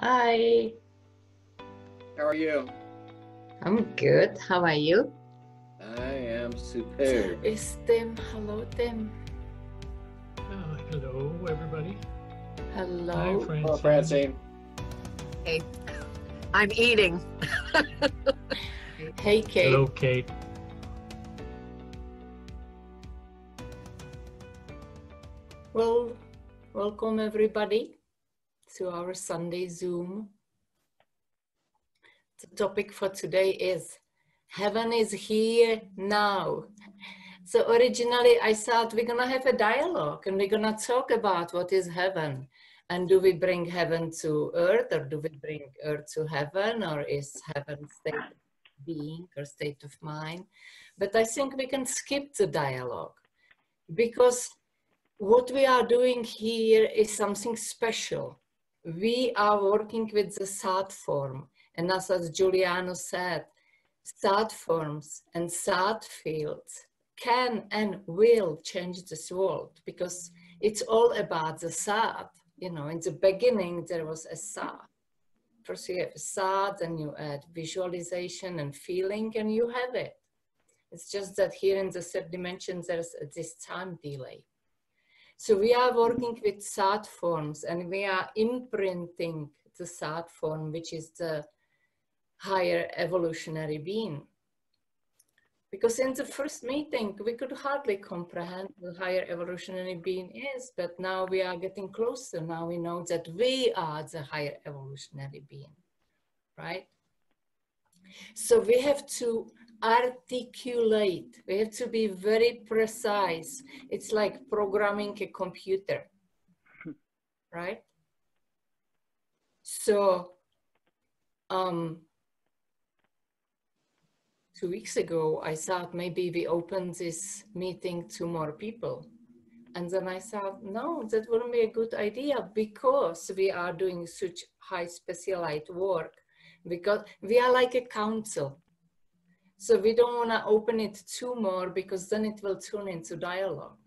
Hi, How are you? I'm good. How are you? I am superb. It's Tim. Hello, Tim. Hello, everybody. Hi, Hello. Francine. Hello, Francine. Hey, I'm eating. Hey, Kate. Hello, Kate. Well, welcome everybody to our Sunday Zoom. The topic for today is Heaven is here now. So originally I thought we're gonna have a dialogue and we're gonna talk about what is heaven. And do we bring heaven to earth, or do we bring earth to heaven, or is heaven state of being or state of mind? But I think we can skip the dialogue, because what we are doing here is something special. We are working with the thought form, and as Giuliano said, thought forms and thought fields can and will change this world, because it's all about the thought. You know, in the beginning, there was a thought. First you have a thought, then you add visualization and feeling, and you have it. It's just that here in the third dimension, there's this time delay. So we are working with thought forms, and we are imprinting the thought form, which is the higher evolutionary being. Because in the first meeting, we could hardly comprehend what higher evolutionary being is, but now we are getting closer. Now we know that we are the higher evolutionary being, right? So we have to articulate. We have to be very precise. It's like programming a computer, right? So, 2 weeks ago, I thought maybe we open this meeting to more people. And then I thought, no, that wouldn't be a good idea, because we are doing such high specialized work, because we are like a council. So we don't want to open it too more, because then it will turn into dialogue.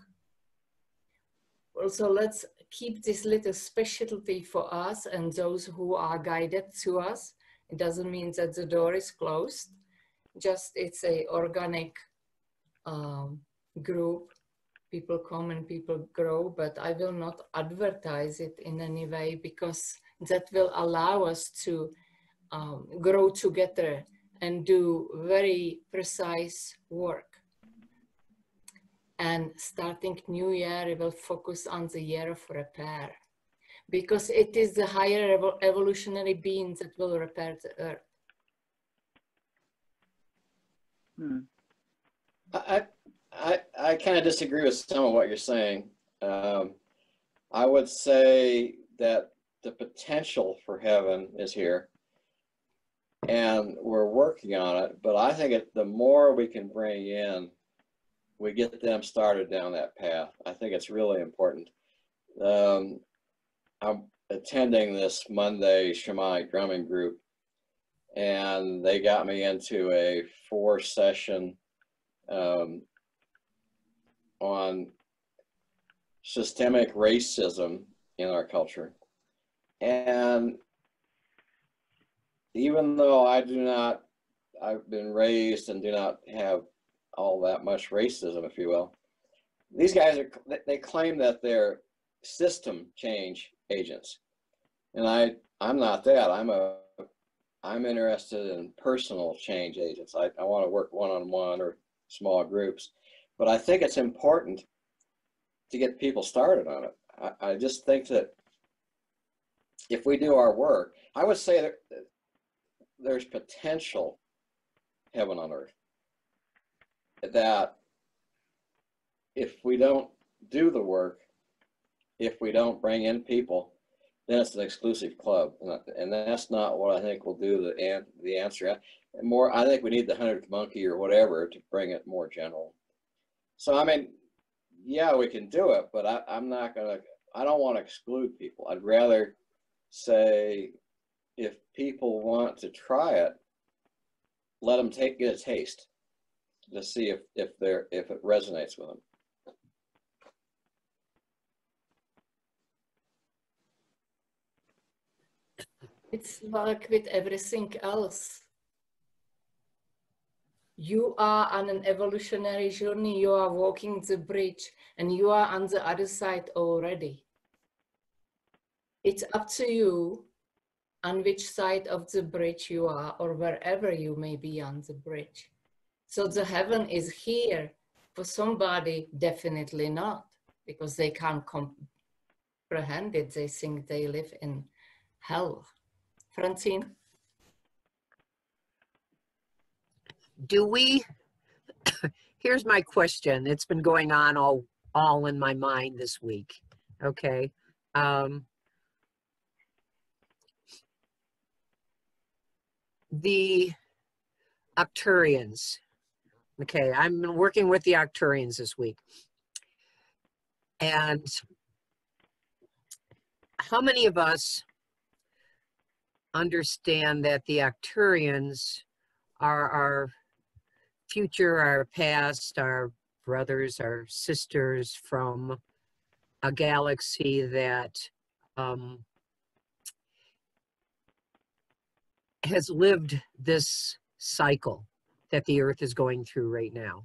Also, let's keep this little specialty for us and those who are guided to us. It doesn't mean that the door is closed. Just it's a organic group. People come and people grow, but I will not advertise it in any way, because that will allow us to grow together and do very precise work. And starting new year, we will focus on the year of repair, because it is the higher evolutionary beings that will repair the earth. I kind of disagree with some of what you're saying. I would say that the potential for heaven is here, and we're working on it. But I think the more we can bring in, we get them started down that path. I think it's really important. I'm attending this Monday shamanic drumming group, and they got me into a 4-session on systemic racism in our culture. And even though I've been raised and do not have all that much racism, if you will, these guys they claim that they're system change agents. And I'm not that. I'm interested in personal change agents. I want to work one-on-one or small groups, but I think it's important to get people started on it. I just think that if we do our work, I would say that there's potential heaven on earth. That if we don't do the work, if we don't bring in people, then it's an exclusive club, and that's not what I think will do the answer. And more, I think we need the 100th monkey or whatever to bring it more general. So I mean, yeah, we can do it, but I don't want to exclude people. I'd rather say, if people want to try it, let them get a taste to see if it resonates with them. It's like with everything else. You are on an evolutionary journey. You are walking the bridge and you are on the other side already. It's up to you on which side of the bridge you are or wherever you may be on the bridge. So the heaven is here. For somebody, definitely not, because they can't comprehend it. They think they live in hell. Francine? Do we, here's my question. It's been going on all in my mind this week. Okay. The Arcturians. Okay, I'm working with the Arcturians this week. And how many of us understand that the Arcturians are our future, our past, our brothers, our sisters from a galaxy that has lived this cycle that the Earth is going through right now?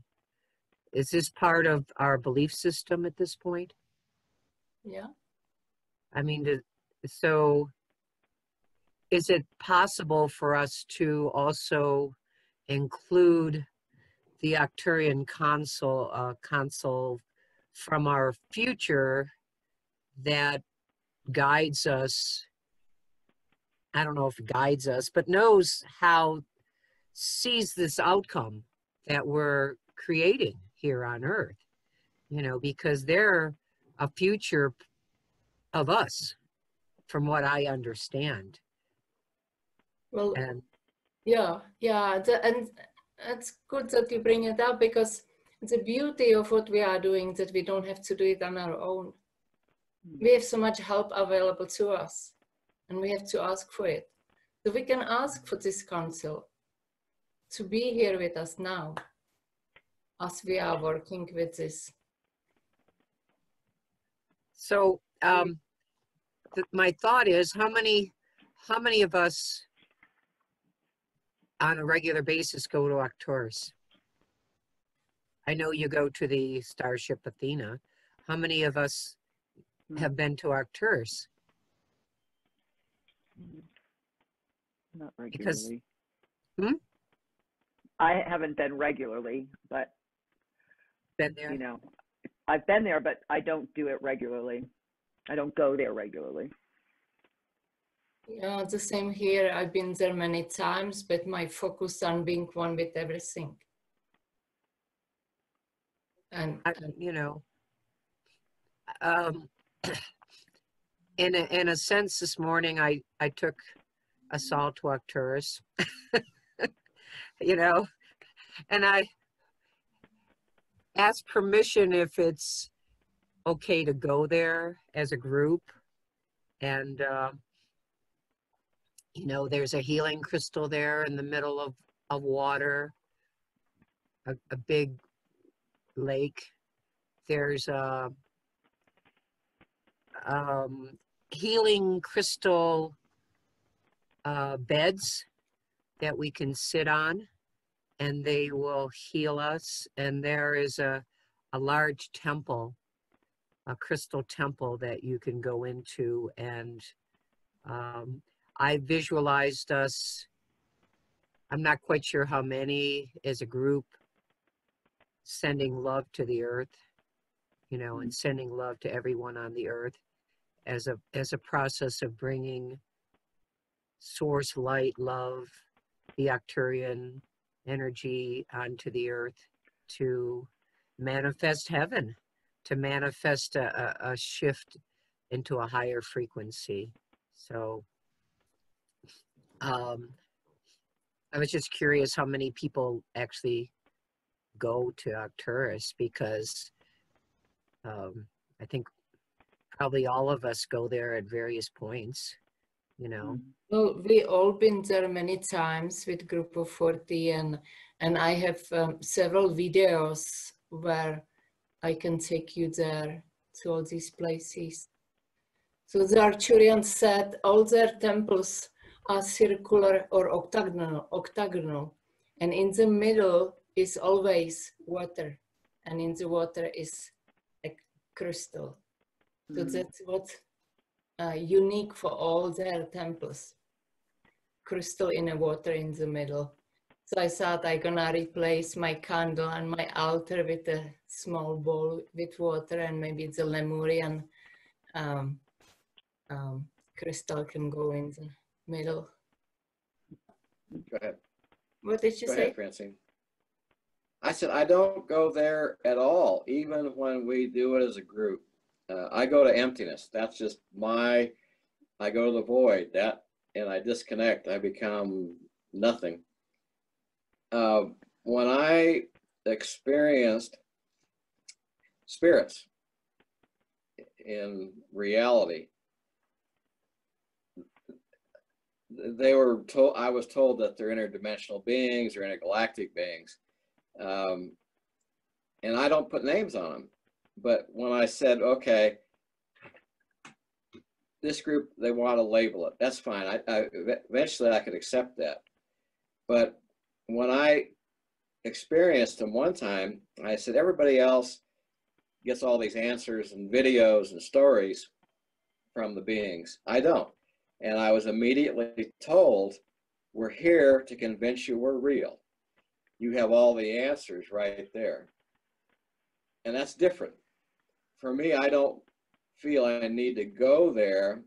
Is this part of our belief system at this point? Yeah. I mean, so is it possible for us to also include the Arcturian console from our future that guides us? I don't know if it guides us, but knows how, sees this outcome that we're creating here on Earth, you know, because they're a future of us, from what I understand. Well, and yeah, and it's good that you bring it up, because the beauty of what we are doing, that we don't have to do it on our own. We have so much help available to us, and we have to ask for it. So we can ask for this council to be here with us now, as we are working with this. So my thought is, how many of us on a regular basis go to Arcturus? I know you go to the Starship Athena. How many of us have been to Arcturus? Not regularly. Because, I haven't been regularly, but been there? you know, I've been there, but I don't do it regularly. I don't go there regularly. Yeah, the same here. I've been there many times, but my focus on being one with everything. And you know, in a sense, this morning I took us all to Arcturus, you know, and I asked permission if it's okay to go there as a group. And you know, there's a healing crystal there in the middle of water, a big lake. There's a healing crystal beds that we can sit on, and they will heal us. And there is a large temple, a crystal temple that you can go into. And I visualized us, I'm not quite sure how many, as a group, sending love to the earth, you know, and sending love to everyone on the earth as a process of bringing source light, love, the Arcturian energy onto the earth to manifest heaven, to manifest a shift into a higher frequency. So I was just curious how many people actually go to Arcturus, because I think probably all of us go there at various points, you know. Well, we all been there many times with Group of 40, and I have several videos where I can take you there to all these places. So the Arcturians said all their temples are circular or octagonal. And in the middle is always water. And in the water is a crystal. So that's what's unique for all their temples. Crystal in the water in the middle. So I thought I'm gonna replace my candle and my altar with a small bowl with water, and maybe the Lemurian crystal can go in the middle. Go ahead. What did you Go say? ahead, Francine. I said, I don't go there at all, even when we do it as a group. I go to emptiness. That's just I go to the void, and I disconnect. I become nothing. When I experienced spirits in reality, I was told that they're interdimensional beings or intergalactic beings. And I don't put names on them. But when I said, okay, this group, they want to label it, that's fine. Eventually I could accept that. But when I experienced them one time, I said, everybody else gets all these answers and videos and stories from the beings. I don't. And I was immediately told, we're here to convince you we're real. You have all the answers right there. And that's different. For me, I don't feel I need to go there,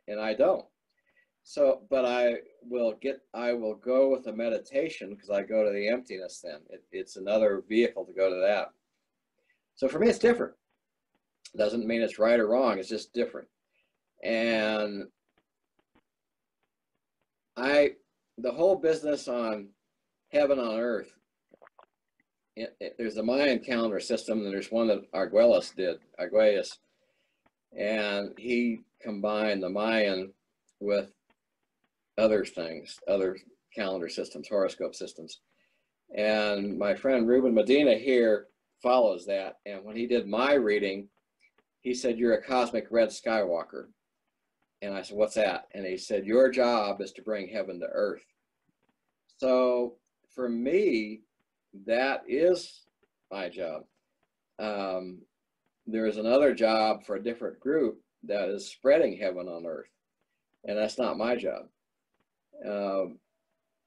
and I don't. So, but I will go with a meditation, because I go to the emptiness then. It's another vehicle to go to that. So for me, it's different. Doesn't mean it's right or wrong, it's just different. And the whole business on heaven on earth, there's a Mayan calendar system, and there's one that Arguelles did, and he combined the Mayan with other things, other calendar systems, horoscope systems. And my friend Ruben Medina here follows that. And when he did my reading, he said, you're a cosmic red Skywalker. And I said, what's that? And he said, your job is to bring heaven to earth. So for me, that is my job. There is another job for a different group that is spreading heaven on earth, and that's not my job.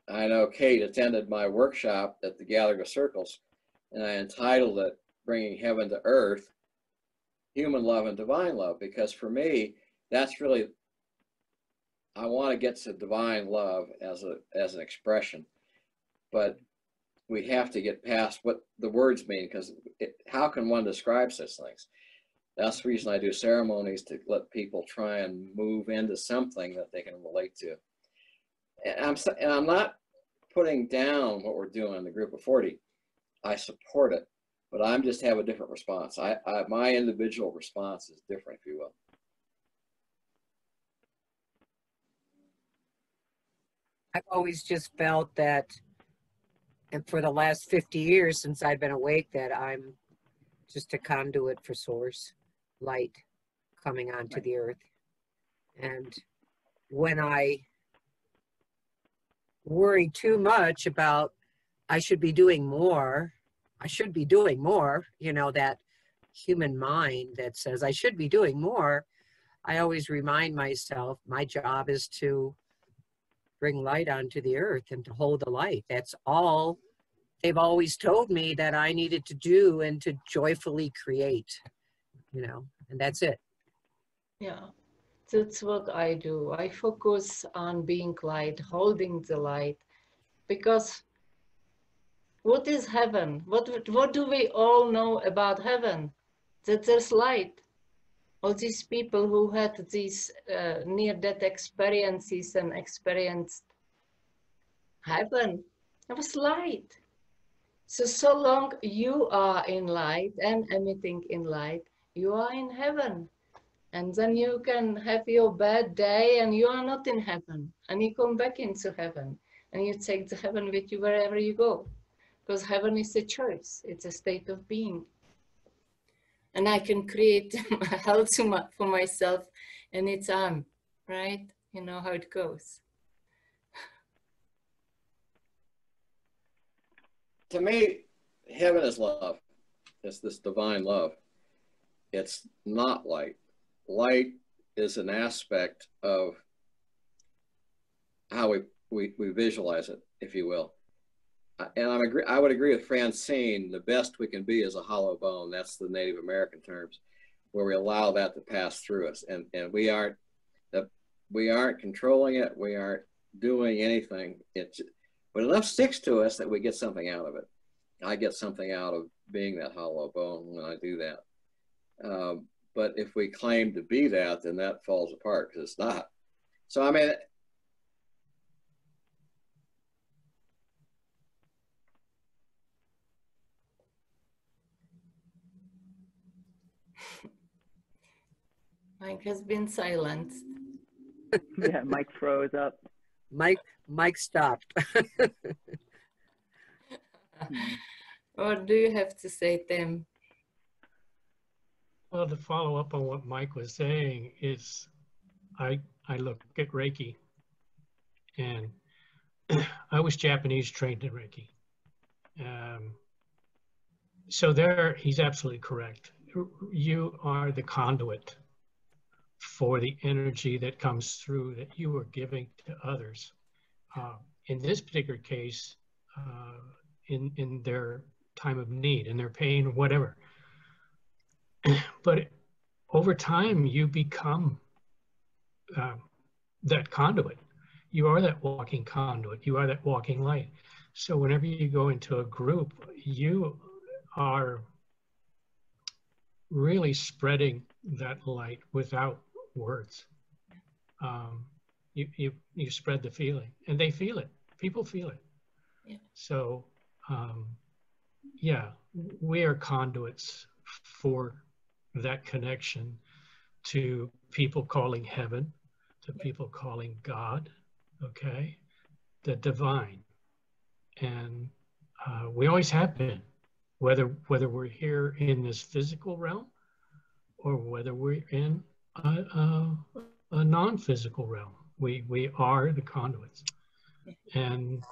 I know Kate attended my workshop at the Gallagher Circles, and I entitled it Bringing Heaven to Earth, Human Love and Divine Love, because for me, that's really, I want to get to divine love as an expression, but we have to get past what the words mean, because how can one describe such things? That's the reason I do ceremonies, to let people try and move into something that they can relate to. And I'm not putting down what we're doing in the Group of 40. I support it, but I'm just have a different response. My individual response is different, if you will. I've always just felt that, and for the last 50 years since I've been awake, that I'm just a conduit for source light coming onto the earth. And when I worry too much about I should be doing more, you know, that human mind that says I should be doing more, I always remind myself my job is to bring light onto the earth and to hold the light. That's all they've always told me that I needed to do, and to joyfully create, you know, and that's it. Yeah, that's what I do. I focus on being light, holding the light, because what is heaven? What do we all know about heaven? That there's light. All these people who had these near-death experiences and experienced heaven, there was light. So long you are in light and emitting in light, you are in heaven. And then you can have your bad day and you are not in heaven. And you come back into heaven. And you take the heaven with you wherever you go. Because heaven is a choice. It's a state of being. And I can create hell for myself anytime, right? You know how it goes. to me, heaven is love. It's this divine love. It's not light. Light is an aspect of how we visualize it, if you will. And I would agree with Francine, the best we can be is a hollow bone. That's the Native American terms, where we allow that to pass through us. And we aren't controlling it. We aren't doing anything. But enough sticks to us that we get something out of it. I get something out of being that hollow bone when I do that. But if we claim to be that, then that falls apart because it's not. So, I mean, Mike has been silenced. Yeah, Mike froze up. Mike stopped. What do you have to say, Tim? Well, to follow up on what Mike was saying is, I look at Reiki, and I was Japanese trained in Reiki. So there, he's absolutely correct. You are the conduit for the energy that comes through that you are giving to others. In this particular case, in their time of need, in their pain, or whatever. But over time, you become that conduit. You are that walking conduit. You are that walking light. So whenever you go into a group, you are really spreading that light without words. You spread the feeling, and they feel it. People feel it. Yeah. So, yeah, we are conduits for that connection to people calling heaven, to people calling God, okay, the divine. And we always have been, whether we're here in this physical realm or whether we're in a non-physical realm. We are the conduits. And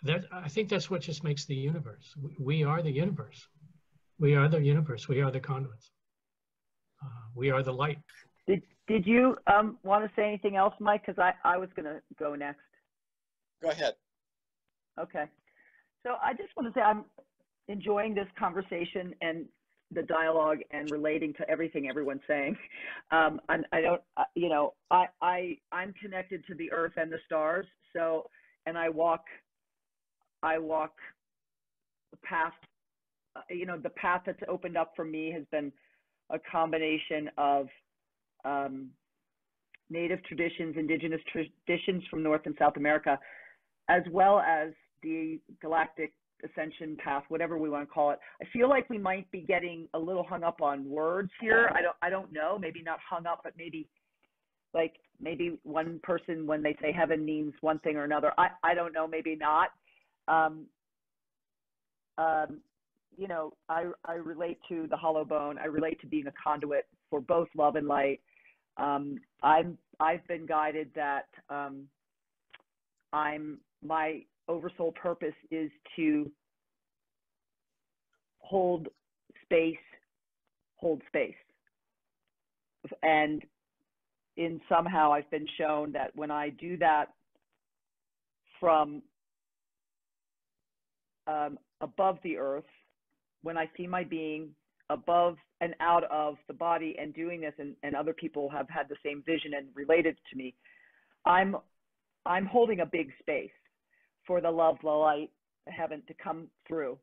that, I think that's what just makes the universe. We are the universe. We are the universe. We are the conduits. We are the light. Did you want to say anything else, Mike? Because I was going to go next. go ahead. Okay. So I just want to say I'm enjoying this conversation and the dialogue and relating to everything everyone's saying. I'm connected to the earth and the stars. So, and I walk the path, the path that's opened up for me has been a combination of native traditions, indigenous traditions from North and South America, as well as the galactic ascension path, whatever we want to call it. I feel like we might be getting a little hung up on words here. I don't know, maybe not hung up, but maybe one person, when they say heaven, means one thing or another. I don't know, maybe not. I relate to the hollow bone. I relate to being a conduit for both love and light. I've been guided that my oversoul purpose is to hold space. And somehow I've been shown that when I do that from above the earth, when I see my being above and out of the body and doing this, and other people have had the same vision and related to me, I'm holding a big space for the love, the light, the heaven to come through.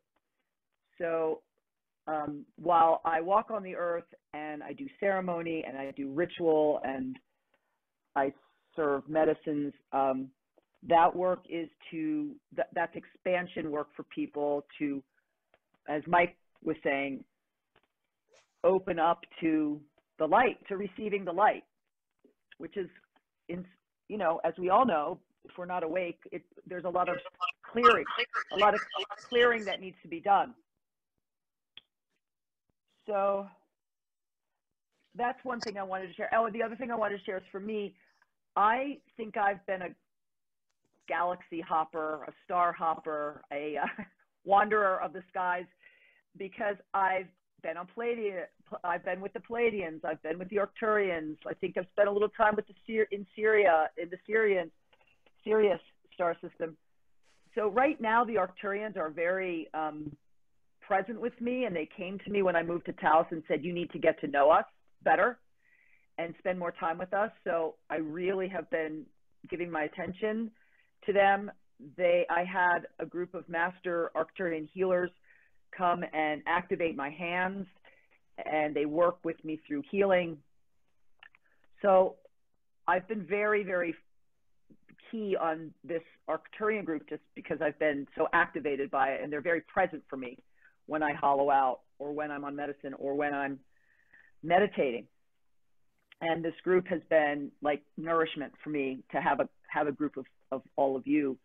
So while I walk on the earth and I do ceremony and I do ritual and I serve medicines, that work is that's expansion work for people to, as Mike was saying, open up to the light, to receiving the light, which is, as we all know, if we're not awake, there's a lot of clearing that needs to be done. So that's one thing I wanted to share. Oh, the other thing I wanted to share is, for me, I think I've been a galaxy hopper, a star hopper, wanderer of the skies, because I've been on Palladium. I've been with the Palladians. I've been with the Arcturians. I think I've spent a little time with in Syria, in the Sirius star system. So right now, the Arcturians are very present with me, and they came to me when I moved to Taos and said, you need to get to know us better and spend more time with us. So I really have been giving my attention to them. I had a group of master Arcturian healers come and activate my hands, and they work with me through healing. So I've been very, very key on this Arcturian group just because I've been so activated by it, and they're very present for me when I hollow out or when I'm on medicine or when I'm meditating. And this group has been like nourishment for me to have a group of all of you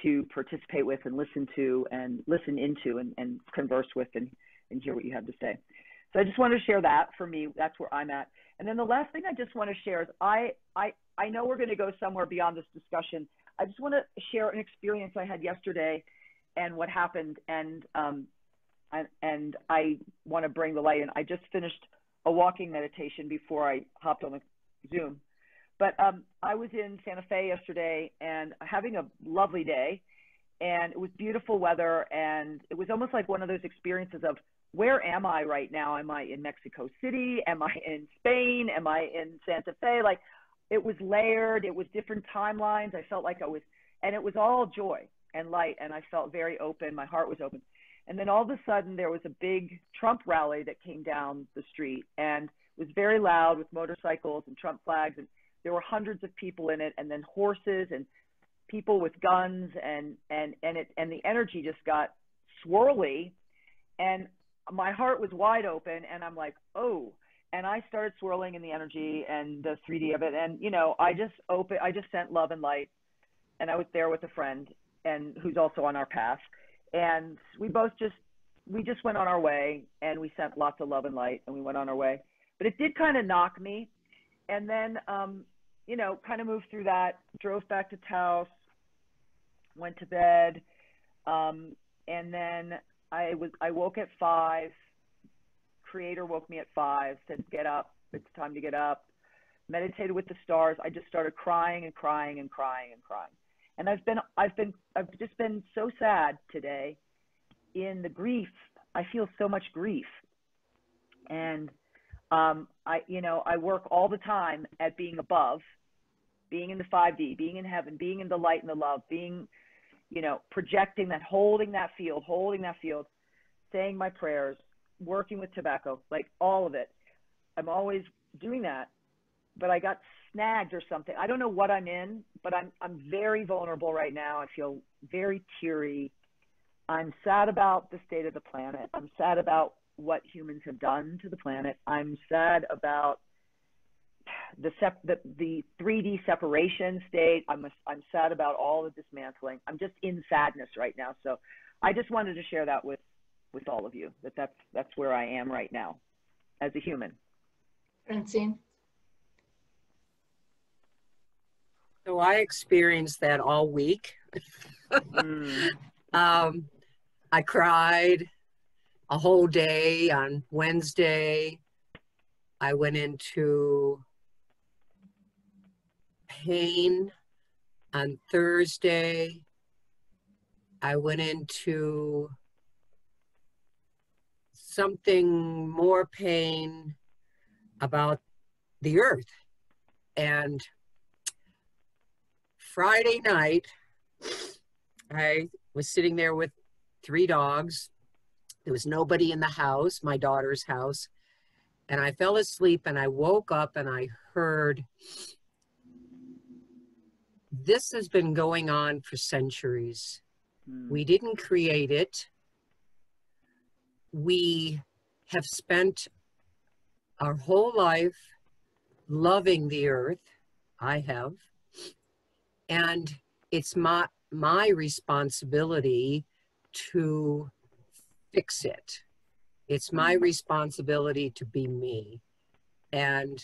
to participate with and listen to and listen into and converse with and hear what you have to say. So I just want to share that. For me, that's where I'm at. And then the last thing I just want to share is I know we're going to go somewhere beyond this discussion. I just want to share an experience I had yesterday and what happened. And I want to bring the light in. I just finished a walking meditation before I hopped on the Zoom. But I was in Santa Fe yesterday and having a lovely day, and it was beautiful weather, and it was almost like one of those experiences of, where am I right now? Am I in Mexico City? Am I in Spain? Am I in Santa Fe? Like, it was layered. It was different timelines. I felt like I was, and it was all joy and light, and I felt very open. My heart was open. And then all of a sudden, there was a big Trump rally that came down the street, and it was very loud with motorcycles and Trump flags, and there were hundreds of people in it, and then horses and people with guns, and the energy just got swirly, and my heart was wide open, and I'm like, oh, and I started swirling in the energy and the 3D of it, and I just sent love and light, and I was there with a friend and who's also on our path, and we just went on our way, and we sent lots of love and light, and we went on our way. But it did kind of knock me, and then kind of moved through that, drove back to Taos, went to bed, and then I woke at 5. Creator woke me at 5, said, get up, it's time to get up. Meditated with the stars. I just started crying and crying and crying and crying. And I've just been so sad today in the grief. I feel so much grief. And I work all the time at being above, being in the 5D, being in heaven, being in the light and the love, being, projecting that, holding that field, saying my prayers, working with tobacco, like all of it. I'm always doing that, but I got snagged or something. I don't know what I'm in, but I'm very vulnerable right now. I feel very teary. I'm sad about the state of the planet. I'm sad about what humans have done to the planet. I'm sad about the 3D separation state. I'm sad about all the dismantling. I'm just in sadness right now. So I just wanted to share that with all of you, that's where I am right now as a human. Francine? So I experienced that all week. I cried a whole day on Wednesday. I went into pain on Thursday. I went into something more pain about the earth. And Friday night, I was sitting there with 3 dogs. There was nobody in the house, my daughter's house. And I fell asleep, and I woke up and I heard, this has been going on for centuries. We didn't create it. We have spent our whole life loving the earth. I have. And it's my responsibility to fix it. It's my responsibility to be me. And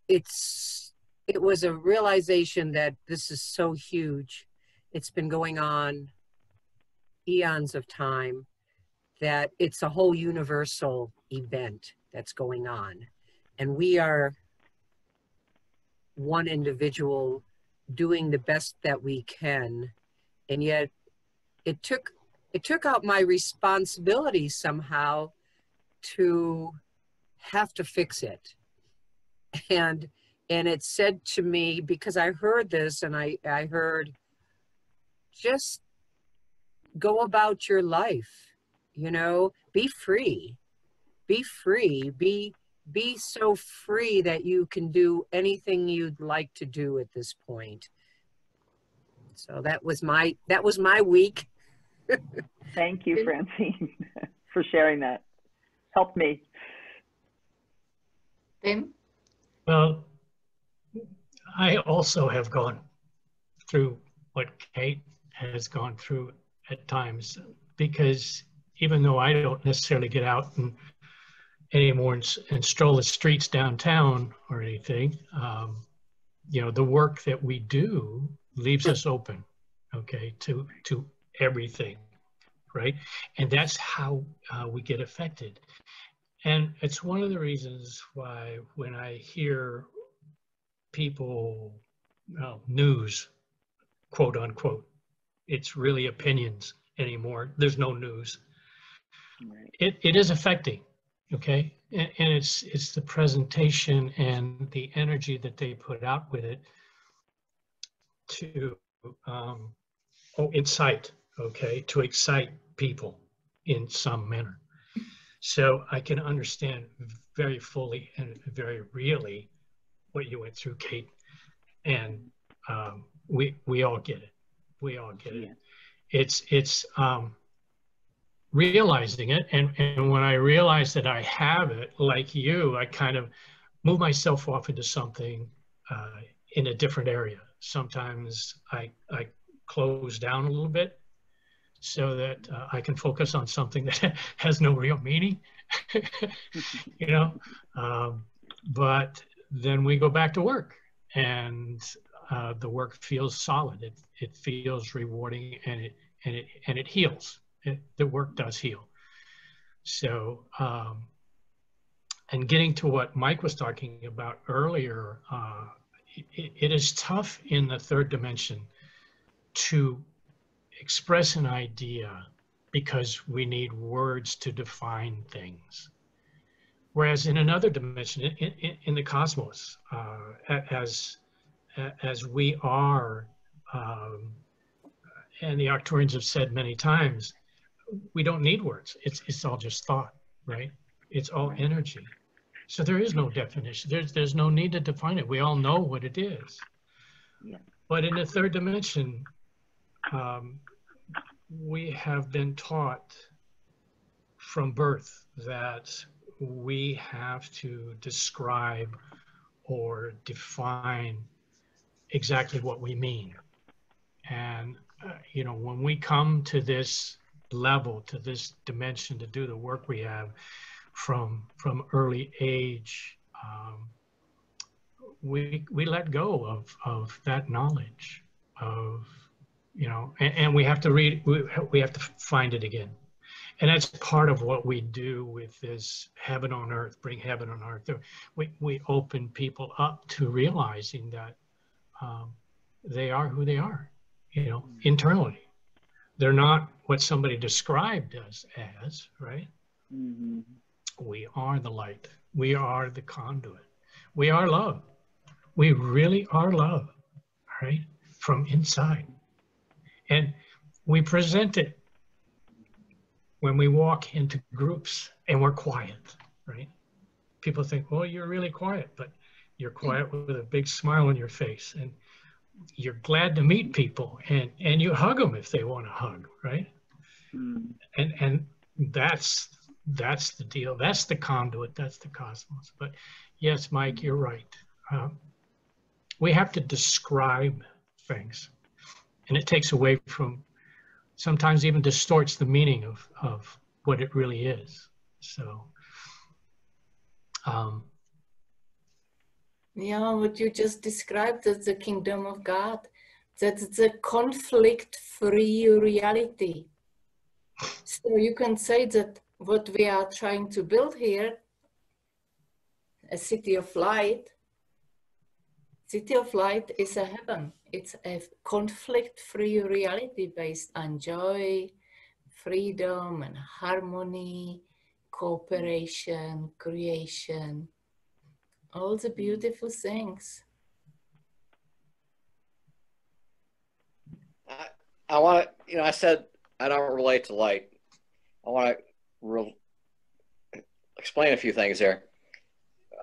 it's it was a realization that this is so huge. It's been going on eons of time, that it's a whole universal event that's going on. And we are one individual doing the best that we can. And yet it took out my responsibility somehow to have to fix it. And it said to me, because I heard this and I heard, just go about your life, you know, be free, be free, be so free that you can do anything you'd like to do at this point. So that was my week. Thank you, Francine, for sharing that. Helped me. Tim? Well, I also have gone through what Kate has gone through at times, because even though I don't necessarily get out anymore and stroll the streets downtown or anything, you know, the work that we do leaves us open, okay, to everything, right? And that's how we get affected. And it's one of the reasons why when I hear people, news, quote unquote, it's really opinions anymore. There's no news. Right. It is affecting, okay? And it's the presentation and the energy that they put out with it to incite, okay, to excite people in some manner. So I can understand very fully and very really what you went through, Kate, and we all get it. We all get it. It's realizing it, and when I realize that I have it, like you, I kind of move myself off into something in a different area. Sometimes I close down a little bit so that I can focus on something that has no real meaning, you know. But then we go back to work, and the work feels solid. It feels rewarding, and it heals. The work does heal. So, and getting to what Mike was talking about earlier, it is tough in the third dimension to express an idea because we need words to define things. Whereas in another dimension, in the cosmos, as we are, and the Arcturians have said many times, we don't need words. It's all just thought, right? It's all energy. So there is no definition. There's no need to define it. We all know what it is. Yeah. But in the third dimension, we have been taught from birth that we have to describe or define exactly what we mean. And, you know, when we come to this level, to this dimension, to do the work we have from early age, we let go of that knowledge of, you know, and we have to read, we have to find it again. And that's part of what we do with this heaven on earth, bring heaven on earth. We open people up to realizing that they are who they are, you know, internally. They're not what somebody described us as, right? Mm-hmm. We are the light. We are the conduit. We are love. We really are love, right? From inside. And we present it when we walk into groups and we're quiet, right? People think, well, you're really quiet, but you're quiet with a big smile on your face, and you're glad to meet people, and you hug them if they want to hug, right? Mm. And that's the deal. That's the conduit. That's the cosmos. But yes, Mike, you're right. We have to describe things, and it takes away from, sometimes even distorts the meaning of what it really is. So Yeah, what you just described as the kingdom of God. That's a conflict-free reality. So you can say that what we are trying to build here, a city of light is a heaven. It's a conflict-free reality based on joy, freedom, and harmony, cooperation, creation, all the beautiful things. I want to, I said I don't relate to light. I want to explain a few things there.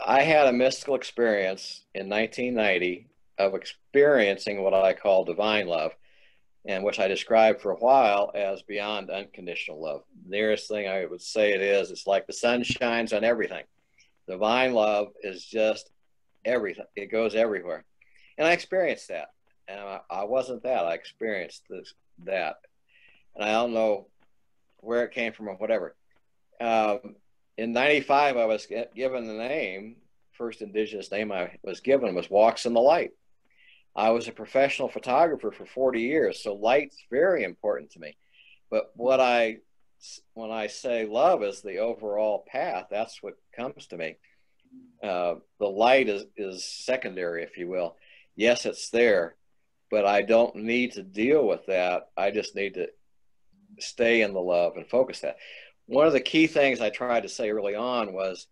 I had a mystical experience in 1990 of experiencing what I call divine love, and which I described for a while as beyond unconditional love. The nearest thing I would say it is, it's like the sun shines on everything. Divine love is just everything. It goes everywhere. And I experienced that. And I wasn't that. I experienced that. And I don't know where it came from or whatever. In 95, I was given the name, first indigenous name I was given was Walks in the Light. I was a professional photographer for 40 years, so light's very important to me. But when I say love is the overall path, that's what comes to me. The light is secondary, if you will. Yes, it's there, but I don't need to deal with that. I just need to stay in the love and focus that. One of the key things I tried to say early on was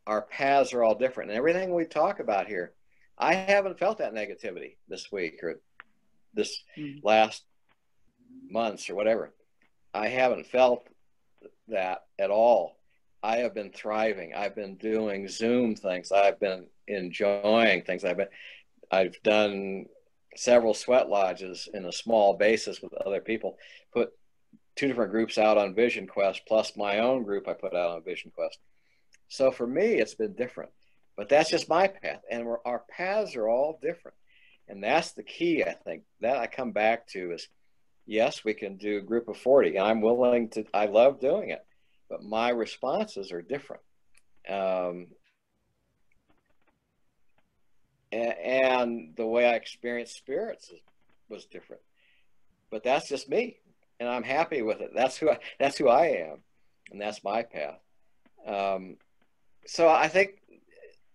our paths are all different. And everything we talk about here, I haven't felt that negativity this week or this last months or whatever. I haven't felt that at all. I have been thriving. I've been doing Zoom things. I've been enjoying things. I've done several sweat lodges in a small basis with other people, put 2 different groups out on Vision Quest, plus my own group I put out on Vision Quest. So for me, it's been different, but that's just my path. And our paths are all different. And that's the key, I think, that I come back to is, yes, we can do a group of 40. And I'm willing to, I love doing it, but my responses are different. And the way I experienced spirits was different. But that's just me. And I'm happy with it. That's who I am, and that's my path. So I think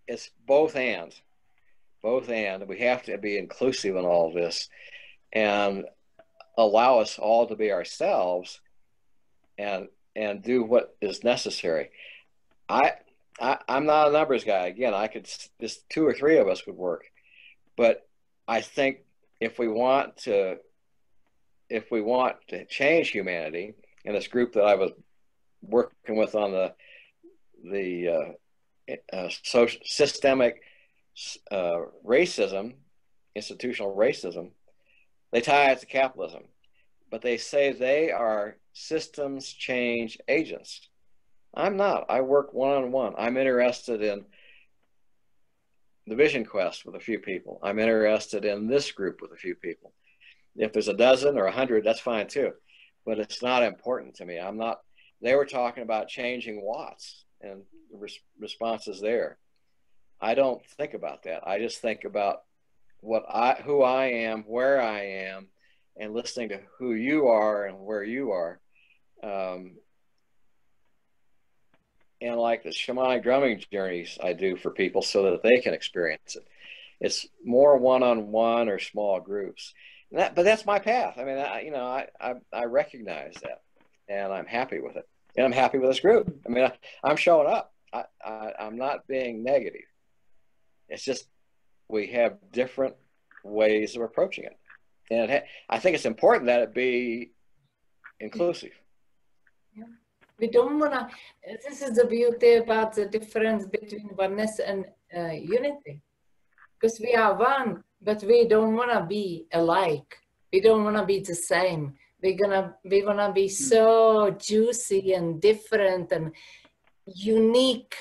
it's both and. We have to be inclusive in all this, and allow us all to be ourselves, and do what is necessary. I'm not a numbers guy. Again, I could just 2 or 3 of us would work, but I think if we want to change humanity, and this group that I was working with on the systemic racism, institutional racism, they tie it to capitalism, but they say they are systems change agents. I'm not. I work one-on-one. I'm interested in the Vision Quest with a few people. I'm interested in this group with a few people. If there's a dozen or 100, that's fine too, but it's not important to me. I'm not. They were talking about changing Watts and responses there. I don't think about that. I just think about who I am, where I am, and listening to who you are and where you are. And like the shamanic drumming journeys I do for people so that they can experience it. It's more one-on-one or small groups. But that's my path. I mean, I recognize that, and I'm happy with it, and I'm happy with this group. I mean, I'm showing up. I'm not being negative. It's just we have different ways of approaching it, and I think it's important that it be inclusive. Yeah. We don't want to. This is the beauty about the difference between oneness and unity, because we are one. But we don't want to be alike. We don't want to be the same. We want to be so juicy and different and unique,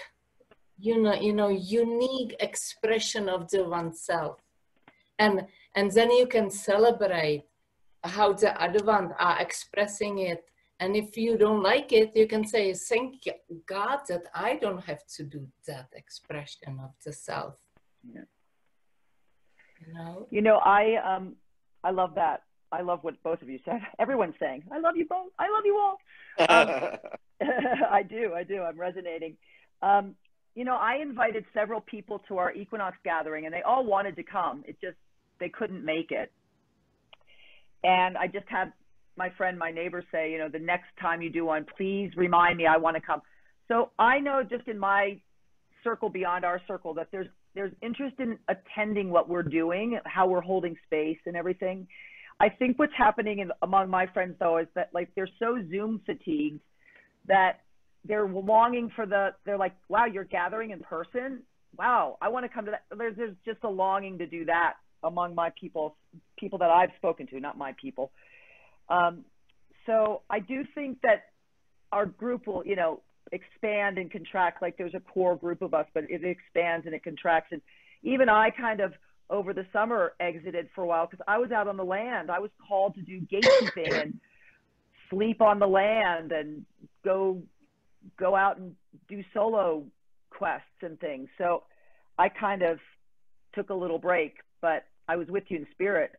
unique expression of the oneself. And then you can celebrate how the other ones are expressing it. And if you don't like it, you can say, thank God that I don't have to do that expression of the self. Yeah. You know? You know, I love that. I love what both of you said. Everyone's saying, I love you both. I love you all. I do. I'm resonating. You know, I invited several people to our equinox gathering, and they all wanted to come. It just, they couldn't make it. And I just had my friend, my neighbor say, you know, the next time you do one, please remind me, I want to come. So I know just in my circle, beyond our circle, that there's interest in attending what we're doing, how we're holding space and everything. I think what's happening among my friends, though, is that like they're so Zoom fatigued that they're longing for they're like, wow, you're gathering in person? Wow, I want to come to that. There's just a longing to do that among my people that I've spoken to, not my people. So I do think that our group will, you know, expand and contract. Like there's a core group of us, but it expands and it contracts. And even I kind of over the summer exited for a while because I was out on the land. I was called to do gatekeeping and sleep on the land and go out and do solo quests and things. So I kind of took a little break, but I was with you in spirit.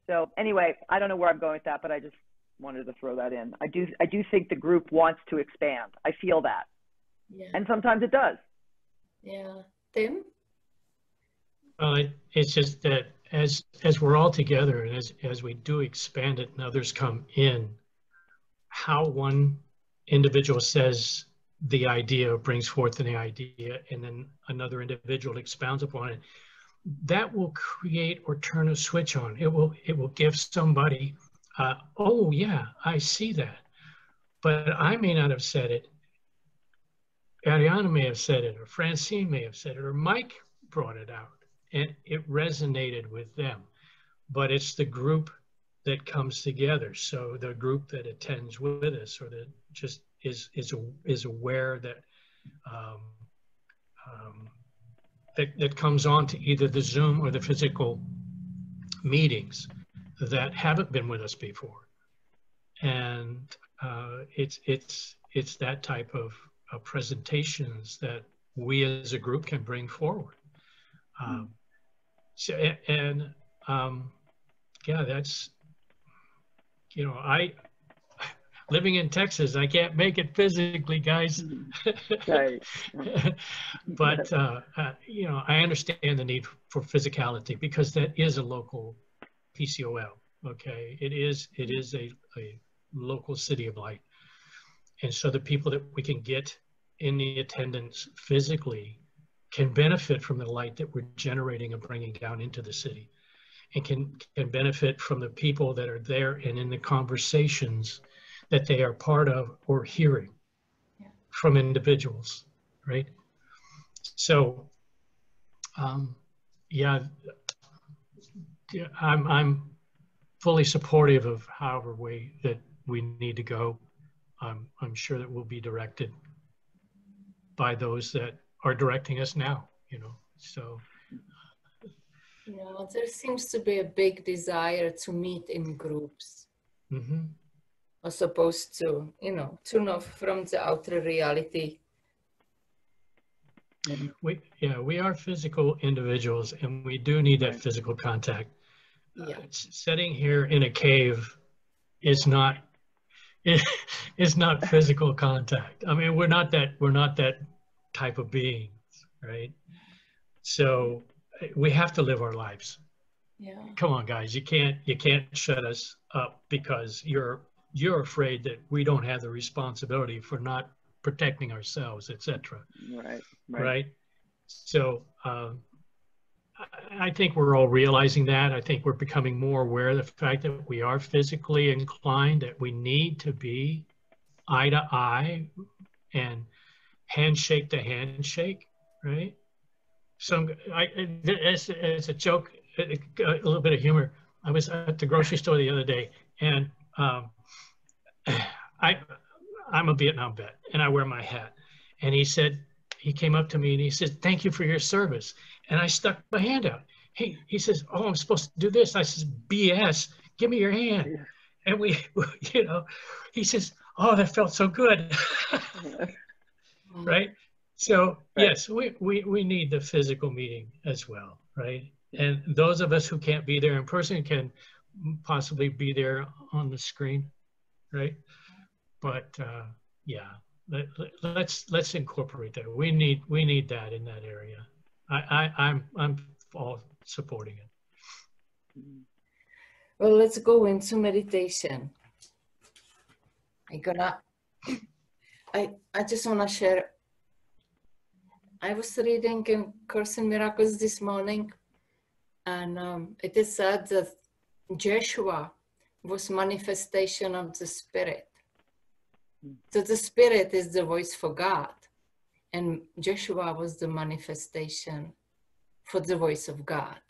So anyway, I don't know where I'm going with that, but I just wanted to throw that in. I do think the group wants to expand. I feel that. Yeah. And sometimes it does. Yeah. Tim? It's just that as we're all together and as we do expand it and others come in, how one individual says the idea, brings forth the idea, and then another individual expounds upon it, that will create or turn a switch on. It will give somebody, oh yeah, I see that. But I may not have said it. Ariana may have said it, or Francine may have said it, or Mike brought it out, and it resonated with them. But it's the group that comes together. So the group that attends with us, or that just is aware that that comes on to either the Zoom or the physical meetings that haven't been with us before, and it's that type of presentations that we as a group can bring forward. Yeah, that's, you know, living in Texas, I can't make it physically, guys. Right. But, you know, I understand the need for physicality because that is a local PCOL, okay? It is a local city of light. And so the people that we can get in the attendance physically can benefit from the light that we're generating and bringing down into the city, and can benefit from the people that are there and in the conversations that they are part of or hearing from individuals, right? So, yeah, I'm fully supportive of however way that we need to go. I'm sure that we'll be directed by those that are directing us now, you know, so. You know, there seems to be a big desire to meet in groups. Mm-hmm. As opposed to, you know, turn off from the outer reality. We are physical individuals, and we do need that physical contact. Yeah. Sitting here in a cave is not physical contact. I mean, we're not that type of beings, right? So we have to live our lives. Yeah. Come on, guys, you can't shut us up because you're afraid that we don't have the responsibility for not protecting ourselves, etc. Right. So I think we're all realizing that. I think we're becoming more aware of the fact that we are physically inclined, that we need to be eye to eye and handshake to handshake, right? As a joke, a little bit of humor. I was at the grocery store the other day, and I'm a Vietnam vet, and I wear my hat. And he came up to me and he said, "Thank you for your service." And I stuck my hand out. He says, "Oh, I'm supposed to do this." I says, "BS, give me your hand." Yeah. And we, you know, he says, "Oh, that felt so good." Right? So yes, we need the physical meeting as well, right? And those of us who can't be there in person can possibly be there on the screen, right? But yeah, let's incorporate that. We need that in that area. I'm all supporting it. Well, let's go into meditation. I just want to share. I was reading in Course in Miracles this morning, and it is said that Joshua was manifestation of the Spirit. So the Spirit is the voice for God, and Joshua was the manifestation for the voice of God.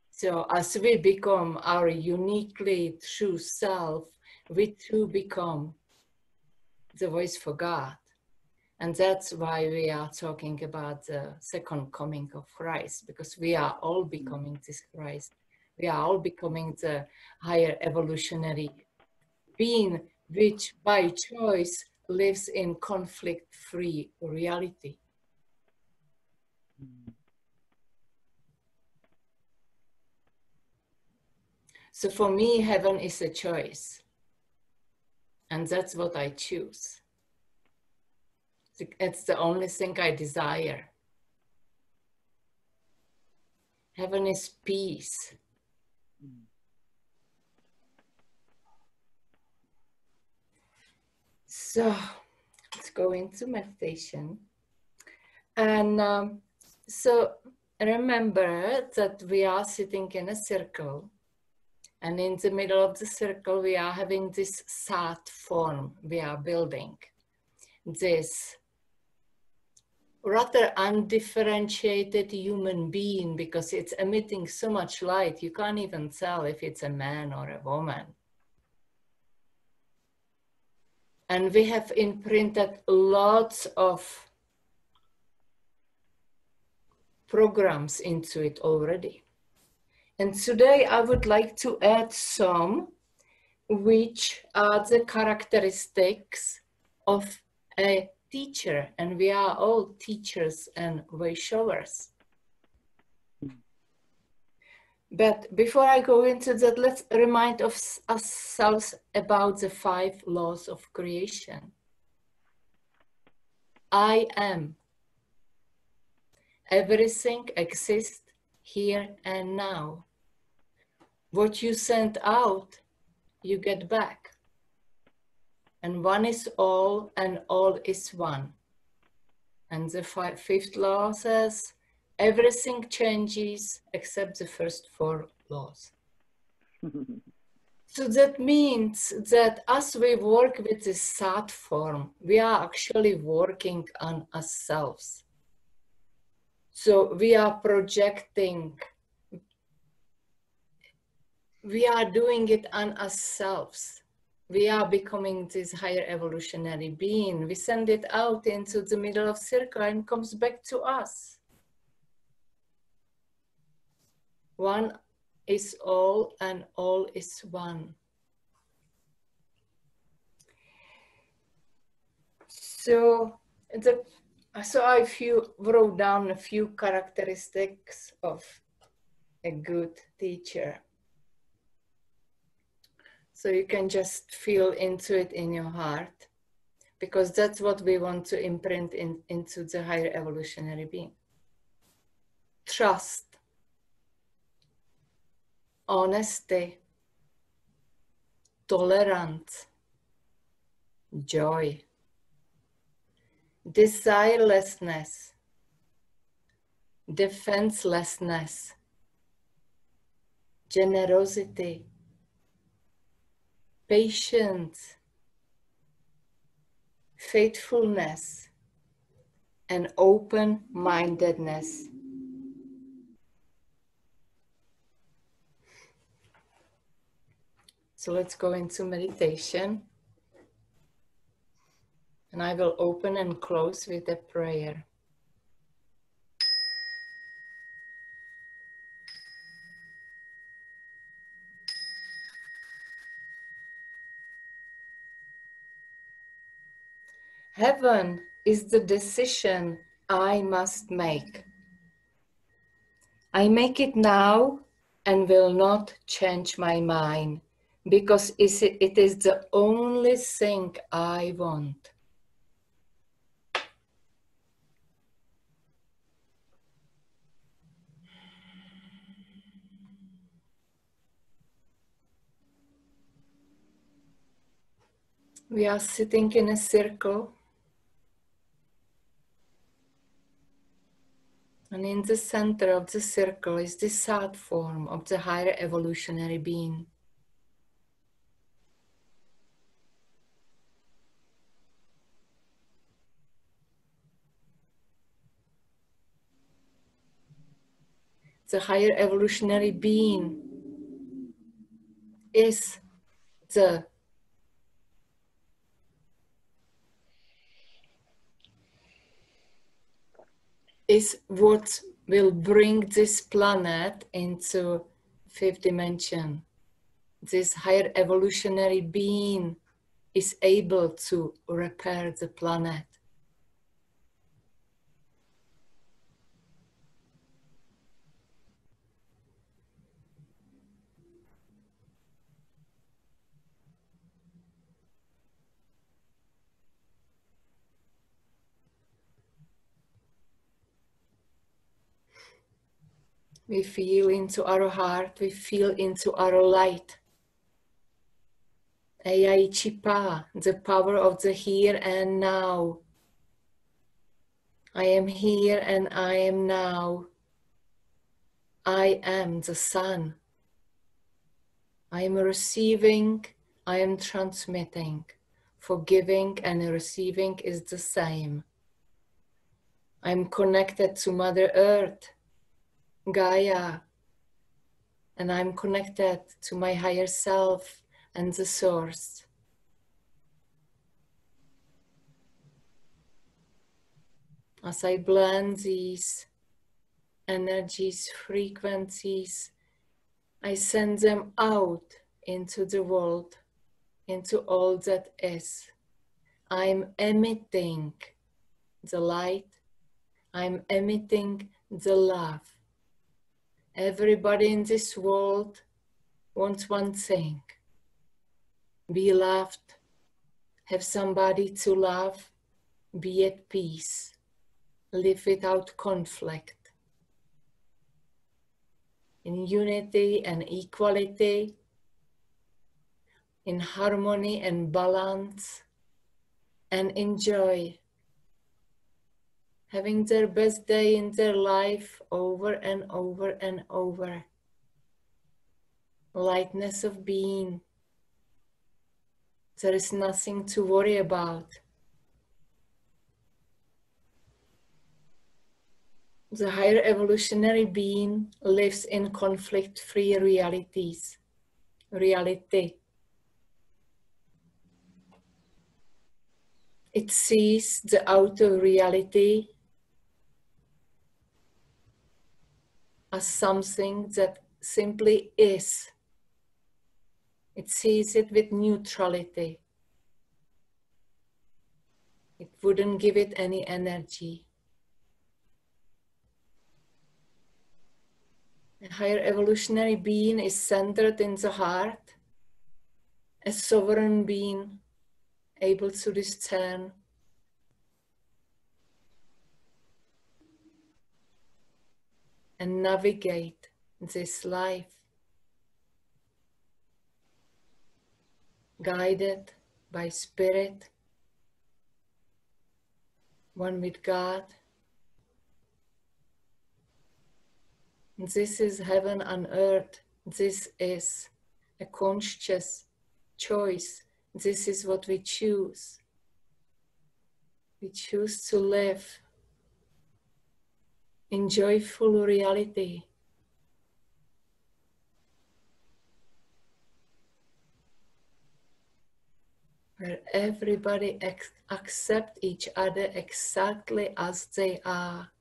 So as we become our uniquely true self, we too become the voice for God. And that's why we are talking about the second coming of Christ, because we are all becoming this Christ. We are all becoming the higher evolutionary being, which by choice lives in conflict-free reality. So for me, heaven is a choice. And that's what I choose. It's the only thing I desire. Heaven is peace. So let's go into meditation. And so remember that we are sitting in a circle. And in the middle of the circle, we are having this sat form we are building. This rather undifferentiated human being, because it's emitting so much light, you can't even tell if it's a man or a woman. And we have imprinted lots of programs into it already. And today I would like to add some, which are the characteristics of a teacher, and we are all teachers and way showers. But before I go into that, let's remind ourselves about the 5 laws of creation. I am. Everything exists here and now. What you send out, you get back. And one is all, and all is one. And the 5th law says, everything changes except the first 4 laws. So that means that as we work with this sat form, we are actually working on ourselves. So we are projecting, we are doing it on ourselves. We are becoming this higher evolutionary being. We send it out into the middle of circle and comes back to us. One is all and all is one. So I wrote down a few characteristics of a good teacher. So you can just feel into it in your heart, because that's what we want to imprint into the higher evolutionary being. Trust, honesty, tolerance, joy, desirelessness, defenselessness, generosity, patience, faithfulness, and open-mindedness. So let's go into meditation. And I will open and close with a prayer. Heaven is the decision I must make. I make it now and will not change my mind because it is the only thing I want. We are sitting in a circle, and in the center of the circle is the third form of the higher evolutionary being. The higher evolutionary being is what will bring this planet into fifth dimension. This higher evolutionary being is able to repair the planet. We feel into our heart, we feel into our light. Ayai Chipa, the power of the here and now. I am here and I am now. I am the sun. I am receiving, I am transmitting. Forgiving and receiving is the same. I am connected to Mother Earth, Gaia, and I'm connected to my higher self and the source. As I blend these energies, frequencies, I send them out into the world, into all that is. I'm emitting the light, I'm emitting the love. Everybody in this world wants one thing: be loved, have somebody to love, be at peace, live without conflict, in unity and equality, in harmony and balance, and enjoy having their best day in their life over and over and over. Lightness of being. There is nothing to worry about. The higher evolutionary being lives in conflict-free reality. It sees the outer reality as something that simply is. It sees it with neutrality. It wouldn't give it any energy. A higher evolutionary being is centered in the heart, a sovereign being able to discern and navigate this life, guided by spirit, one with God. This is heaven on earth. This is a conscious choice. This is what we choose. We choose to live in joyful reality. Where everybody accepts each other exactly as they are.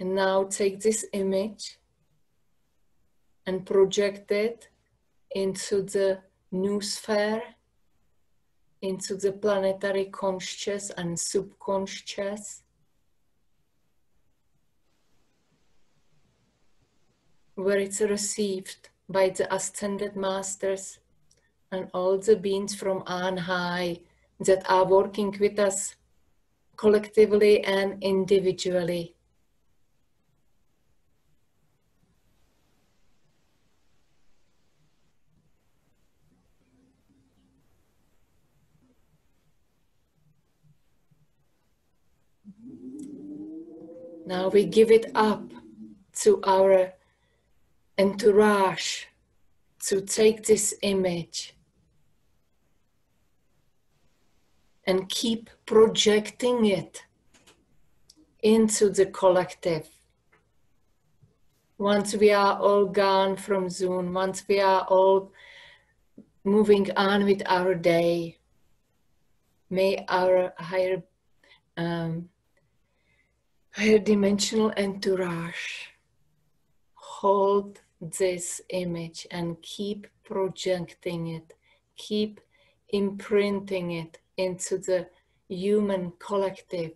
And now take this image and project it into the noosphere, into the planetary conscious and subconscious, where it's received by the ascended masters and all the beings from on high that are working with us collectively and individually. Now we give it up to our entourage to take this image and keep projecting it into the collective. Once we are all gone from Zoom, once we are all moving on with our day, may our higher dimensional entourage hold this image and keep projecting it, keep imprinting it into the human collective.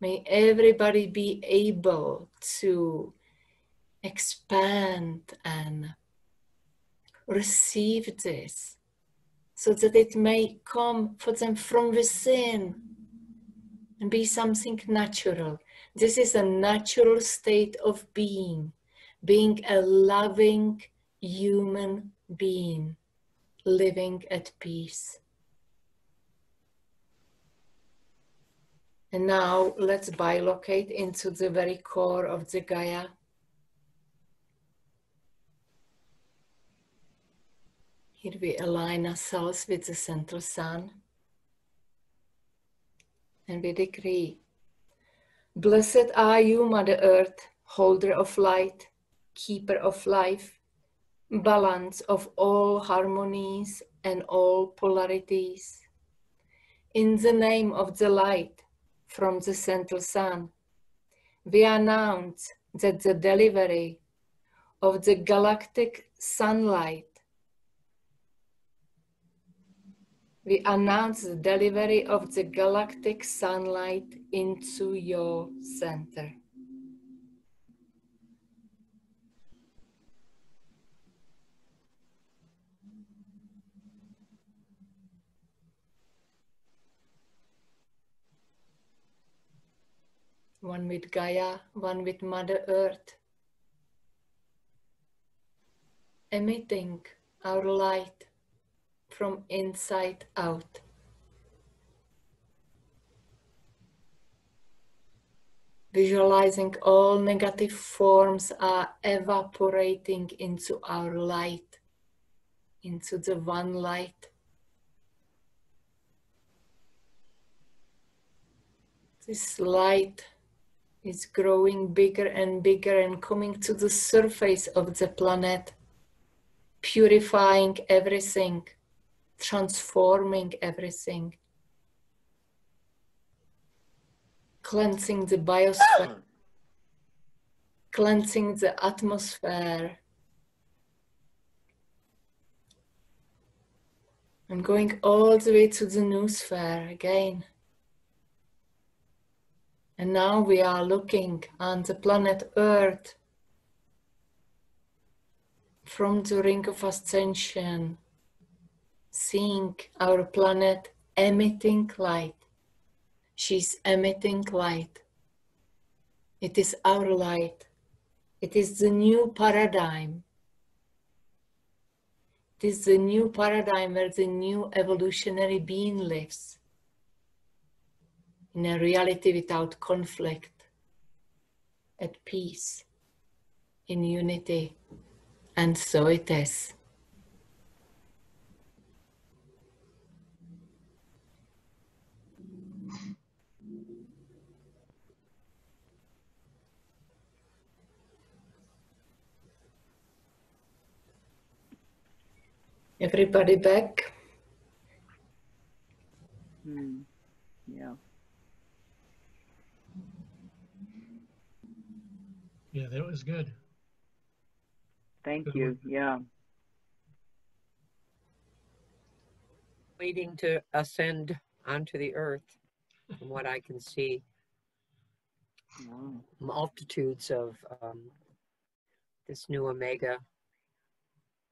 May everybody be able to expand and receive this so that it may come for them from within and be something natural. This is a natural state of being a loving human being, living at peace. And now let's bilocate into the very core of the Gaia. Here we align ourselves with the central sun. And we decree, blessed are you, Mother Earth, holder of light, keeper of life, balance of all harmonies and all polarities. In the name of the light from the central sun, we announce that the delivery of the galactic sunlight, we announce the delivery of the galactic sunlight into your center. One with Gaia, one with Mother Earth, emitting our light from inside out. Visualizing all negative forms are evaporating into our light, into the one light. This light is growing bigger and bigger and coming to the surface of the planet, purifying everything, transforming everything, cleansing the biosphere, cleansing the atmosphere, and going all the way to the noosphere again. And now we are looking on the planet Earth from the ring of ascension, seeing our planet emitting light. She's emitting light. It is our light. It is the new paradigm. It is the new paradigm where the new evolutionary being lives. In a reality without conflict, at peace, in unity, and so it is. Everybody back? Yeah. Yeah, that was good. Thank Good you. work. Yeah. waiting to ascend onto the earth, from what I can see. Wow. Multitudes of this new Omega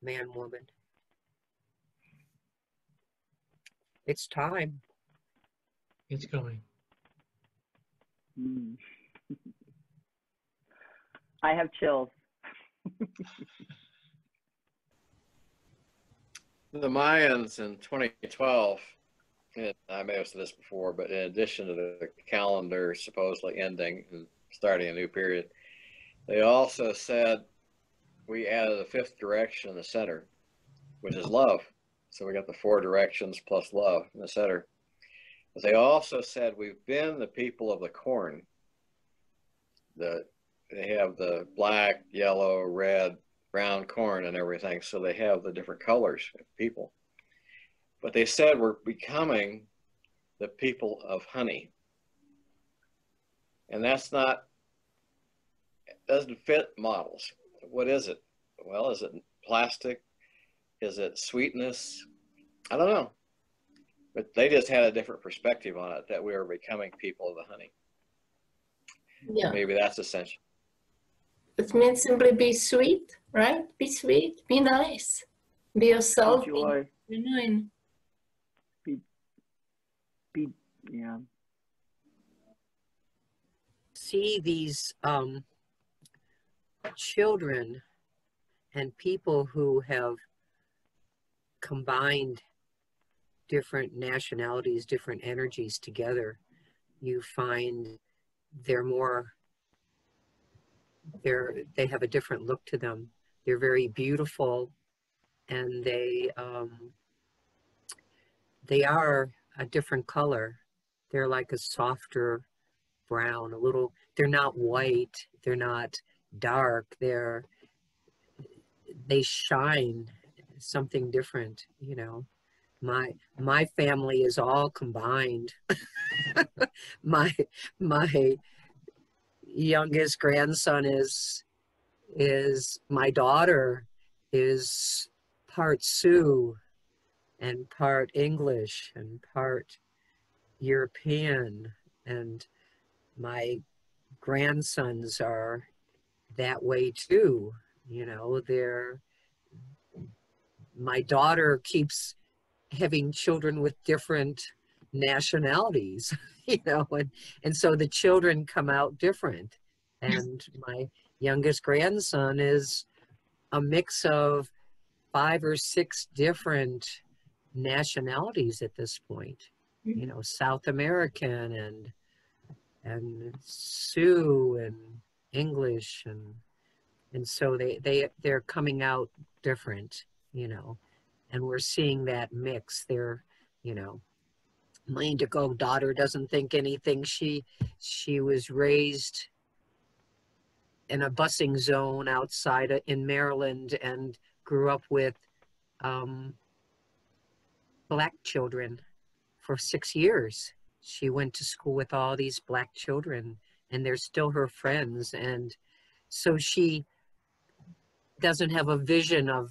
man, woman. It's time. It's coming. Mm. I have chills. The Mayans in 2012, and I may have said this before, but in addition to the calendar supposedly ending and starting a new period, they also said we added a fifth direction in the center, which is love. So we got the four directions plus love in the center. But they also said we've been the people of the corn. They have the black, yellow, red, brown corn and everything. So they have the different colors of people. But they said we're becoming the people of honey. And that's not, it doesn't fit models. What is it? Well, is it plastic? Is it sweetness? I don't know. But they just had a different perspective on it, that we are becoming people of the honey. Yeah. Maybe that's essential. It means simply be sweet, right? Be sweet, be nice, be yourself, Joy. be genuine. Be yeah. See these children and people who have combined different nationalities, different energies together. You find they have a different look to them. They're very beautiful, and they are a different color. They're like a softer brown, they're not white, they're not dark, they shine something different, you know. My family is all combined. my youngest grandson is my daughter is part Sioux and part English and part European, and my grandsons are that way too. You know, my daughter keeps having children with different nationalities, you know, and so the children come out different. And my youngest grandson is a mix of 5 or 6 different nationalities at this point, you know, South American and Sioux and English, and so they're coming out different, you know, and we're seeing that mix. They're, you know, my indigo daughter doesn't think anything. She was raised in a busing zone outside in Maryland and grew up with Black children for 6 years. She went to school with all these Black children, and they're still her friends. And so she doesn't have a vision of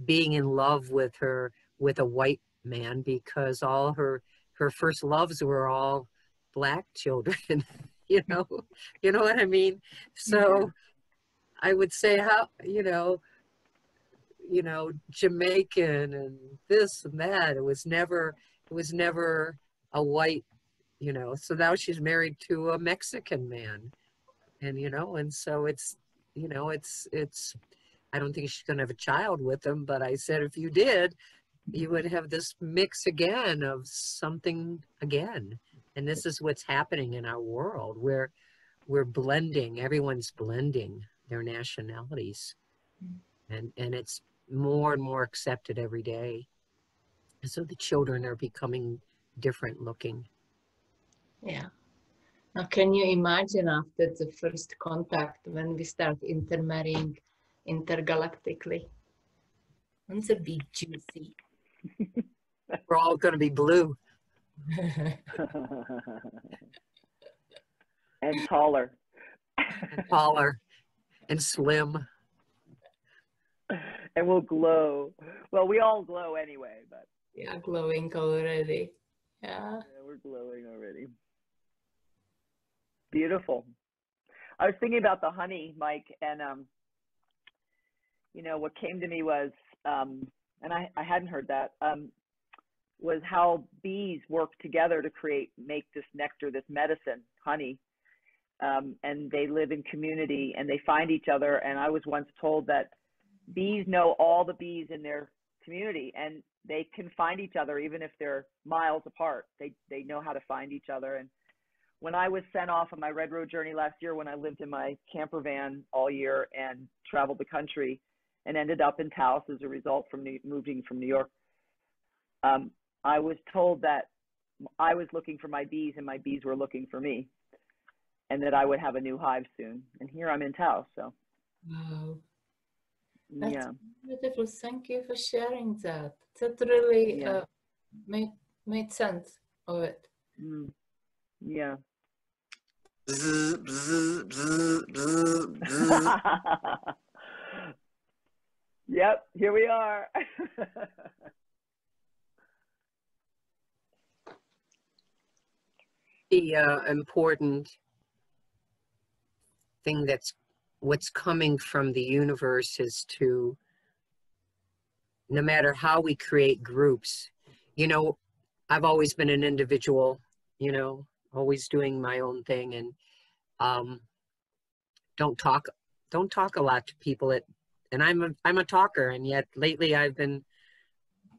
being in love with a white man, because all her first loves were all Black children. you know what I mean? So I would say, how, you know, Jamaican and this and that, it was never a white, you know. So now she's married to a Mexican man, and you know, and so it's, you know, it's I don't think she's going to have a child with him, but I said, if you did, you would have this mix again of something again. And this is what's happening in our world, where we're blending, everyone's blending their nationalities. And it's more and more accepted every day. So the children are becoming different looking. Yeah. Now, can you imagine after the first contact, when we start intermarrying intergalactically? It's a bit juicy. We're all going to be blue. And taller. And taller and slim. And we'll glow. Well, we all glow anyway, but Yeah, glowing already. Yeah. Yeah, we're glowing already. Beautiful. I was thinking about the honey, Mike, and you know, what came to me was, and I hadn't heard that, was how bees work together to make this nectar, this medicine, honey. And they live in community and they find each other. And I was once told that bees know all the bees in their community and they can find each other even if they're miles apart. They know how to find each other. And when I was sent off on my Red Road journey last year, when I lived in my camper van all year and traveled the country and ended up in Taos as a result from moving from New York, I was told that I was looking for my bees and my bees were looking for me, and that I would have a new hive soon. And here I'm in Taos, so. Wow. That's Yeah. beautiful. Thank you for sharing that. That really Yeah. made sense of it. Mm. Yeah. Bzz, bzz, bzz, bzz, bzz. Yep, here we are. The important thing that's what's coming from the universe is to, no matter how we create groups, you know, I've always been an individual, you know, always doing my own thing, and don't talk a lot to people. And I'm a talker, and yet lately I've been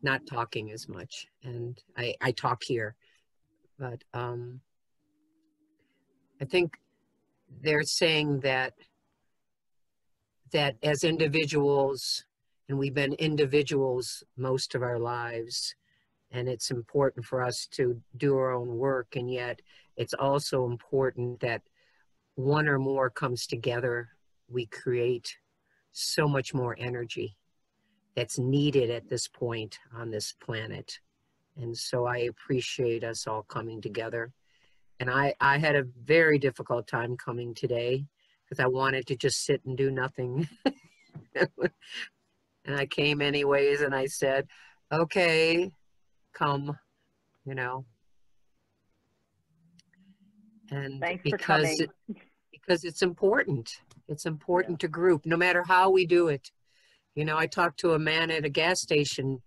not talking as much, and I talk here, but I think they're saying that as individuals, and we've been individuals most of our lives, and it's important for us to do our own work, and yet it's also important that one or more comes together. We create so much more energy that's needed at this point on this planet. And so I appreciate us all coming together. And I had a very difficult time coming today because I wanted to just sit and do nothing. And I came anyways, and I said, okay, come, you know. And Thanks for coming. because it's important. It's important to group, no matter how we do it. You know, I talked to a man at a gas station.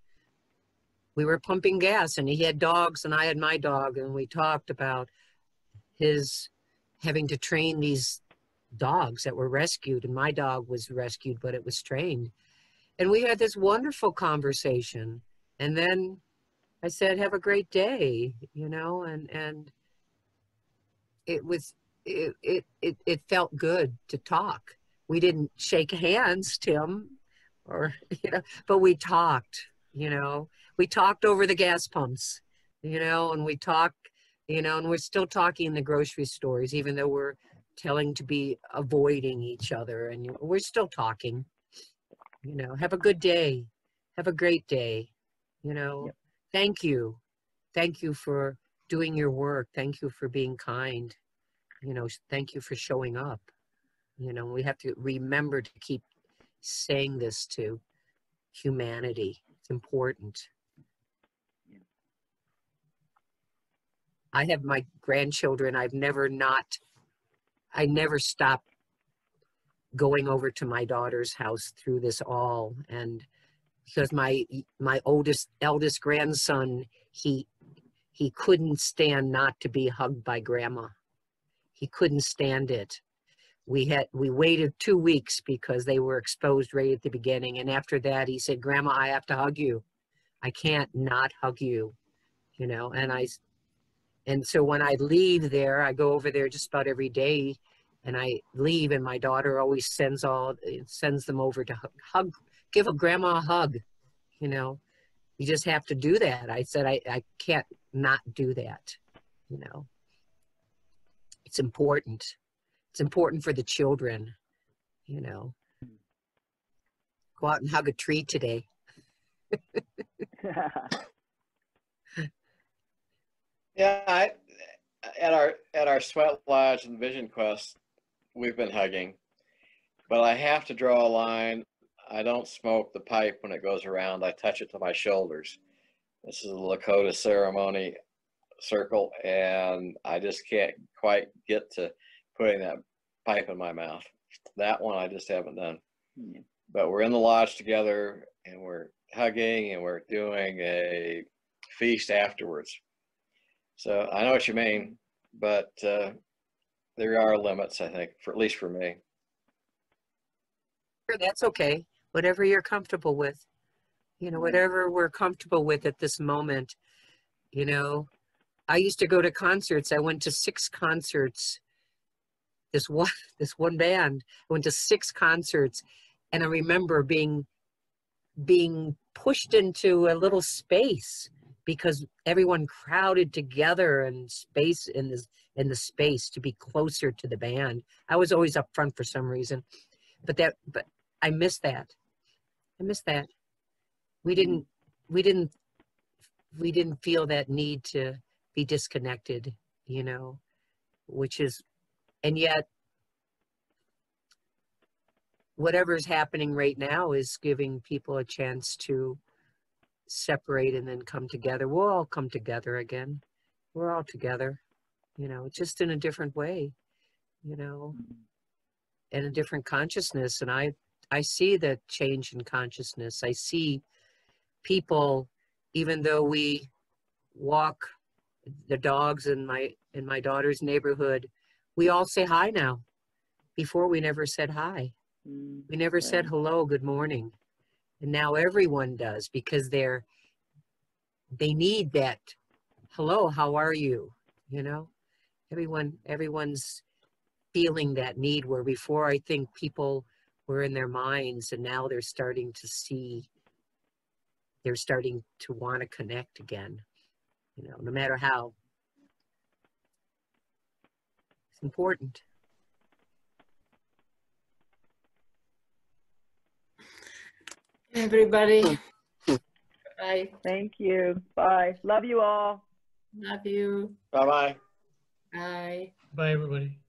We were pumping gas, and he had dogs, and I had my dog, and we talked about his having to train these dogs that were rescued, and my dog was rescued, but it was trained. And we had this wonderful conversation. And then I said, have a great day, you know, and it was, it felt good to talk. We didn't shake hands, Tim, or, you know, but we talked, you know, we talked over the gas pumps, you know, and we talked, you know, and we're still talking in the grocery stores, even though we're telling to be avoiding each other, and we're still talking, you know. Have a good day. Have a great day, you know. Yep. Thank you. Thank you for doing your work. Thank you for being kind. You know, thank you for showing up. You know, we have to remember to keep saying this to humanity. It's important. I have my grandchildren. I never stopped going over to my daughter's house through this all. And because my eldest grandson, he couldn't stand not to be hugged by grandma. He couldn't stand it. We waited 2 weeks because they were exposed right at the beginning. And after that, he said, Grandma, I have to hug you. I can't not hug you, you know. And so when I leave there, I go over there just about every day, and I leave, and my daughter always sends them over to hug, give a grandma a hug, you know. You just have to do that. I said, I can't not do that, you know. It's important. It's important for the children, you know. Go out and hug a tree today. Yeah, at our Sweat Lodge and Vision Quest, we've been hugging, but I have to draw a line. I don't smoke the pipe when it goes around. I touch it to my shoulders. This is a Lakota ceremony circle, and I just can't quite get to putting that pipe in my mouth. That one I just haven't done. But we're in the lodge together, and we're hugging, and we're doing a feast afterwards. So I know what you mean, but there are limits, I think, for at least for me. Sure, that's okay. Whatever you're comfortable with, you know, whatever we're comfortable with at this moment. You know, I used to go to concerts. I went to 6 concerts. This one band, I went to 6 concerts, and I remember being pushed into a little space because everyone crowded together and space in the space to be closer to the band. I was always up front for some reason, but I miss that. I miss that. We didn't feel that need to be disconnected, you know, and yet whatever's happening right now is giving people a chance to separate and then come together. We'll all come together again. We're all together, you know, just in a different way, you know, and a different consciousness. And I see the change in consciousness. I see people, even though we walk the dogs in my daughter's neighborhood, we all say hi now. Before we never said hi. We never said hello, good morning. And now everyone does, because they need that hello, how are you? You know, everyone's feeling that need, where before I think people were in their minds, and now they're starting to want to connect again, you know, no matter how. It's important. Everybody. Bye. Thank you. Bye. Love you all. Love you. Bye-bye. Bye. Bye, everybody.